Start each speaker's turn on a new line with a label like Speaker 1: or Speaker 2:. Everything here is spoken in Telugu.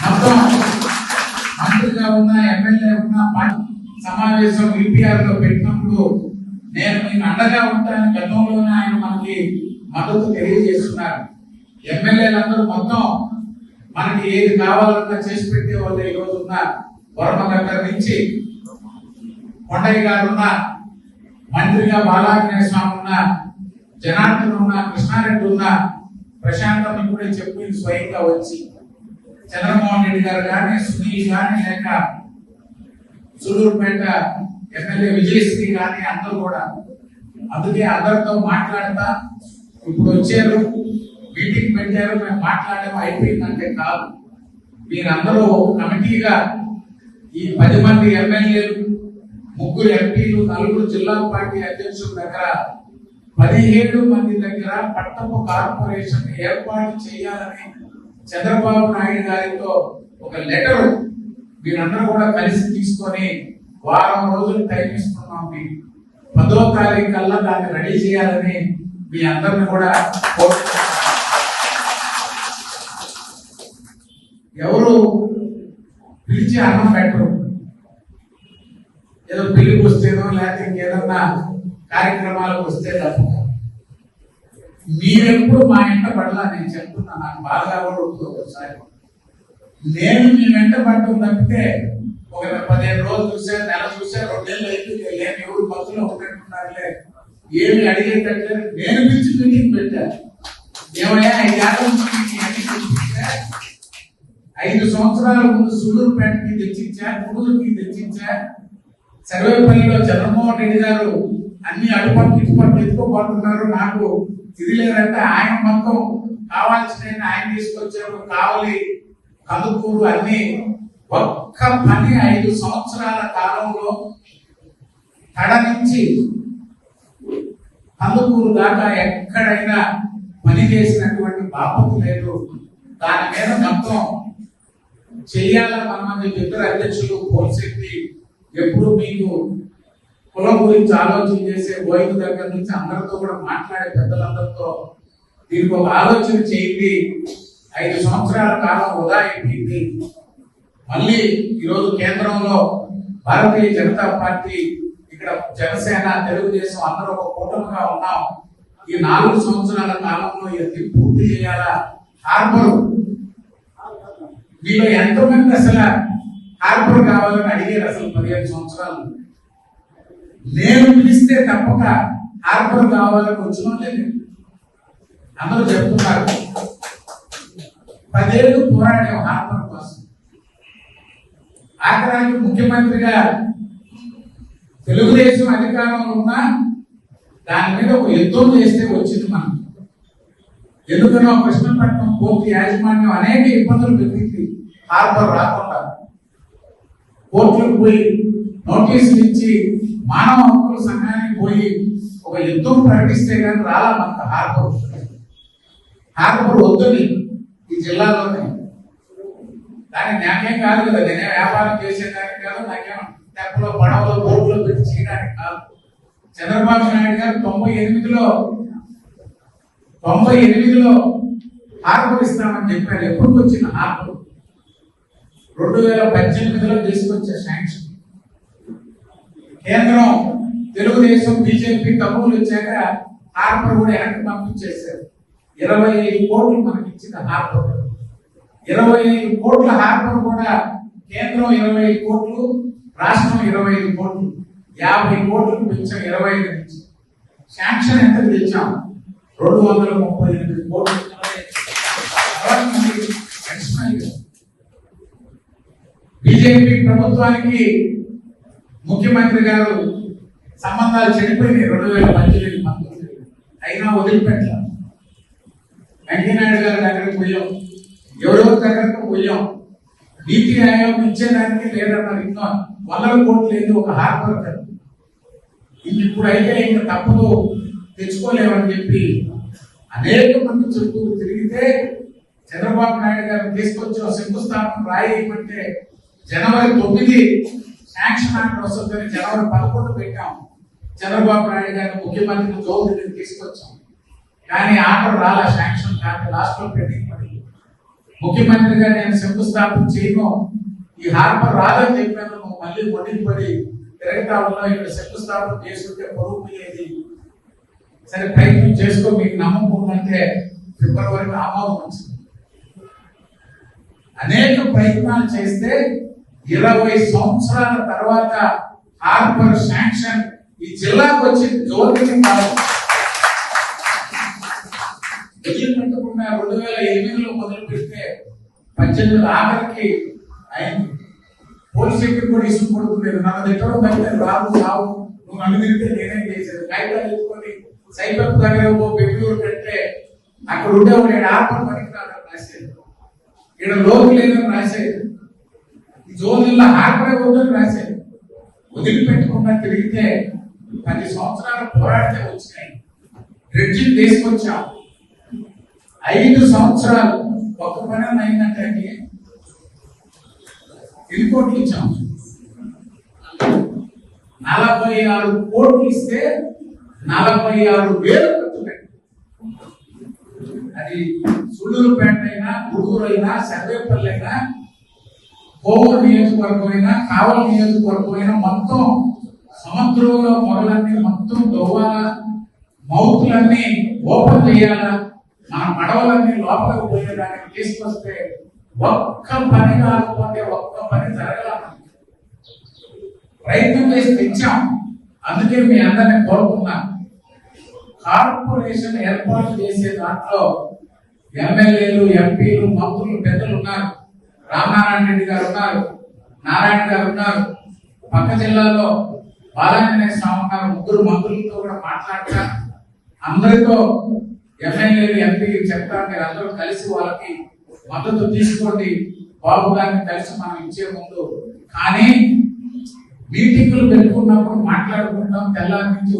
Speaker 1: మొత్తం మంత్రిగా ఉన్న ఎమ్మెల్యే ఉన్న సమావేశం యూపీఆర్ లో పెట్టినప్పుడు నేను మీకు అండగా ఉంటానని గతంలోనే ఆయన మనకి మద్దతు తెలియజేస్తున్నారు. ఎమ్మెల్యేలందరూ మొత్తం మనకి ఏది కావాలన్నా చేసి పెట్టే వాళ్ళు ఈ రోజు ఉన్న వర్మ దగ్గర నుంచి కొండయ్య గారు ఉన్న, మంత్రిగా బాలాంజనేయ స్వామి ఉన్న, జనార్దన్ ఉన్న, కృష్ణారెడ్డి ఉన్న, ప్రశాంతం ఇప్పుడే చెప్పింది స్వయంగా వచ్చి చంద్రమోహన్ రెడ్డి గారు కానీ, సునీల్ కానీ, లేక సూలూరుపేట ఎమ్మెల్యే విజయశ్రీ కానీ అందరూ కూడా. అందుకే అందరితో మాట్లాడతా ఇప్పుడు వచ్చారు, మీటింగ్ పెట్టారు, మేము మాట్లాడాము అయిపోయిందంటే కాదు. మీరందరూ కమిటీగా ఈ 10 మంది ఎమ్మెల్యేలు, 3 ఎంపీలు, 4 జిల్లా పార్టీ అధ్యక్షుల దగ్గర 17 మంది దగ్గర పట్టపు కార్పొరేషన్ ఏర్పాటు చేయాలని చంద్రబాబు నాయుడు గారితో ఒక లెటర్ మీరందరూ కూడా కలిసి తీసుకొని వారం రోజులు టైం ఇస్తున్నాం. మీకు 10వ తారీఖు కల్లా దాన్ని రెడీ చేయాలని మీ అందరిని కూడా ఎవరు పిలిచి అన్నం పెట్టరు. ఏదో పెళ్లికి వస్తేనో లేకపోతే ఇంకేదన్నా కార్యక్రమాలకు వస్తే తప్ప మీరెప్పుడు మా ఇంట పడలా. నేను చెప్తున్నా, నాకు బాగా కూడా ఉంటుంది. ఒకసారి నేను మీ వెంట పడటం తప్పితే ఒక 15 రోజులు చూసా, నెల చూసా, 2 నెలలు అయితే లేని ఎవరు బస్సులో ఉన్నట్టున్నారులే, ఏమి అడిగేటట్లేదు. నేను పిలిచి మీటింగ్ పెట్టాను. ఏమయ్యా 5 సంవత్సరాల ముందు సూలూరుపేటకి తెచ్చించా, గుడూరుకి తెచ్చించా, సర్వేపల్లిలో చంద్రమోహన్ రెడ్డి గారు అన్ని అడుపట్టు ఇటుపట్టు ఎత్తుకోబడుతున్నారు, నాకు ఇది లేదంటే ఆయన మొత్తం కావాల్సిన ఆయన తీసుకొచ్చారు. కావలి, కందుకూరు అన్ని ఒక్క పని 5 సంవత్సరాల కాలంలో తడ నుంచి కందుకూరు దాకా ఎక్కడైనా పని చేసినటువంటి బాపతు లేదు. దాని మీద మొత్తం చెయ్యాలని మనమంది ఇద్దరు అధ్యక్షులు పోల్శెట్టి ఎప్పుడు మీకు కులం గురించి ఆలోచన చేసే వైద్యు దగ్గర నుంచి అందరితో కూడా మాట్లాడే పెద్దలందరితో దీనికి ఒక ఆలోచన చేయండి. 5 సంవత్సరాల కాలం వృధా అయిపోయింది. మళ్ళీ ఈరోజు కేంద్రంలో భారతీయ జనతా పార్టీ, ఇక్కడ జనసేన, తెలుగుదేశం అందరూ ఒక కూటమిగా ఉన్నాం. ఈ 4 సంవత్సరాల కాలంలో ఇది పూర్తి చేయాలా. హార్బర్ మీలో ఎంతమంది అసలు హార్బర్ కావాలని అడిగారు? అసలు 15 సంవత్సరాలు నేను పిలిస్తే తప్పక హార్బర్ కావాలని వచ్చిన లేదు. అందరూ చెప్తున్నారు 10 ఏళ్ళు పోరాడాం హార్బర్ కోసం. ఆఖరానికి ముఖ్యమంత్రిగా తెలుగుదేశం అధికారంలో ఉన్నా దాని మీద ఒక యుద్ధం చేస్తే వచ్చింది మనం. ఎందుకనో కృష్ణపట్నం పోర్టు యాజమాన్యం అనేక ఇబ్బందులు పెట్టింది. హార్బర్ రాకుండా కోర్టులకు పోయి నోటీసులు ఇచ్చి మానవ హక్కుల సంఘానికి పోయి ఒక యుద్ధం ప్రకటిస్తే కానీ రాలా మనకు హార్బర్. హార్బర్ వద్దని ఈ జిల్లాలోనే. దానికి నాకేం కాదు కదా, నేనే వ్యాపారం చేసేదానికి కాదు, నాకేమో తెప్పలో పడవలో బోర్డులో పెట్టి చేయడానికి కాదు. చంద్రబాబు నాయుడు గారు 98లో హార్బర్ ఇస్తామని చెప్పారు. ఎప్పుడు వచ్చిన హార్బర్ 2018లో తీసుకొచ్చే శాంక్షన్. కేంద్రం, తెలుగుదేశం, బీజేపీ కబుర్లు వచ్చాక హార్బర్ కూడా వెనక్కి పంపించేశారు. 25 కోట్లు మనకి ఇచ్చిన హార్బర్. 25 కోట్ల హార్బర్ కూడా కేంద్రం 25 కోట్లు, రాష్ట్రం 25 కోట్లు, 50 కోట్లకు పెంచాం. 25 నుంచి శాంక్షన్ ఎంత తెచ్చాం? 238 కోట్లు. బీజేపీ ప్రభుత్వానికి ముఖ్యమంత్రి గారు సంబంధాలు చెడిపోయినాయి 2018 అయినా వదిలిపెట్టారు. వెంకయ్యనాయుడు గారి దగ్గరకు పోయాం, ఎవరెవరి దగ్గరకు పోయాం. నీతి ఆయోగం ఇచ్చేదానికి లేదన్నారు. ఇంకా 100 కోట్లు లేదు ఒక హార్బర్ కదా. ఇప్పుడు అయితే ఇంకా తప్పదు, తెచ్చుకోలేమని చెప్పి అనేక మంది చుట్టూ తిరిగితే చంద్రబాబు నాయుడు గారు తీసుకొచ్చిన శంకుస్థాపన రాయమంటే జనవరి 9 శాంక్షన్ ఆర్డర్ వస్తుందని జనవరి 11 పెట్టాం. చంద్రబాబు నాయుడు గారిని ముఖ్యమంత్రి జోగుడిని తీసుకొచ్చాం. కానీ ఆర్డర్ రాలా, శాంక్షన్ కాదు, లాస్ట్ లో పెండింగ్ పడింది. ముఖ్యమంత్రిగా నేను శంకుస్థాపన చేయను, ఈ హార్బర్ రాదని చెప్పాను, నువ్వు మళ్ళీ పడి తిరగటా వల్ల ఇక్కడ శంకుస్థాపన చేసుకుంటే పొరుగు పోయేది, సరే ప్రయత్నం చేసుకో, మీకు నమ్మకం ఉందంటే ఫిబ్రవరికి ఆమోదం వచ్చింది. అనేక ప్రయత్నాలు చేస్తే 20 సంవత్సరాల తర్వాత హార్బర్ శాంక్షన్ ఈ జిల్లాకు వచ్చి జోలిని కాదు. వదిలిపెట్టకుండా 2008లో మొదలు పెడితే 18 ఆఖరికి అయింది. పోలీస్ సెక్రటరీ కూడా ఇసుకు పడుకునేది, నన్ను తిట్టడం అయితే రాదు రావు, నువ్వు నన్ను తిరిగితే నేనేం చేసేది, కాగితాలు తీసుకొని సైబర్ దగ్గర బెంగళూరు పెడితే అక్కడ ఉండేవాడు ఇక్కడ ఆర్పర్ పనికి రాసేది, ఇక్కడ లోతు లేదని రాసేది, ఈ జోన్లో హార్బర్ వద్దని రాసేది. వదిలిపెట్టకుండా తిరిగితే 10 సంవత్సరాలు పోరాడితే వచ్చినాయి, బ్రిడ్జిని తీసుకొచ్చాం. 5 సంవత్సరాలు ఒక్క పని అయిందంటే ఎన్ని కోట్లు ఇచ్చాం, 46 కోట్లు ఇస్తే 46,000 ఖర్చు పెట్టి, అది సుళ్ళూరుపేట అయినా, గుడూరు అయినా, సర్వేపల్లి అయినా, కోవూరు నియోజకవర్గం అయినా, కావలి నియోజకవర్గం అయినా, మొత్తం సముద్రంలో మొదలన్నీ మొత్తం దోవాల మౌతులన్నీ ఓపెన్ చేయాలా, మన పడవలన్నీ లోపలికి పోయేదానికి తీసుకొస్తే ఒక్క పని కాకపోతే ఒక్క పని జరగల. ప్రయత్నం చేసి తెచ్చాం. అందుకే మీ అందరినీ కోరుతున్నా, కార్పొరేషన్ ఏర్పాటు చేసే దాంట్లో ఎమ్మెల్యేలు, ఎంపీలు, మంత్రులు, పెద్దలు ఉన్నారు. రామనారాయణ రెడ్డి గారు ఉన్నారు, నారాయణ గారు ఉన్నారు, పక్క జిల్లాలో బాలాంజనేయ స్వామి ఉన్నారు. 3 మంత్రులతో కూడా మాట్లాడతా, అందరితో ఎమ్మెల్యేలు, ఎంపీలు చెప్తా, మీరు అందరూ కలిసి వాళ్ళకి మద్దతు తీసుకోండి, బాబు గారిని కలిసి మనం ఇచ్చే ముందు. కానీ మీటింగులు పెట్టుకున్నప్పుడు మాట్లాడుకుంటాం, తెల్లారి నుంచి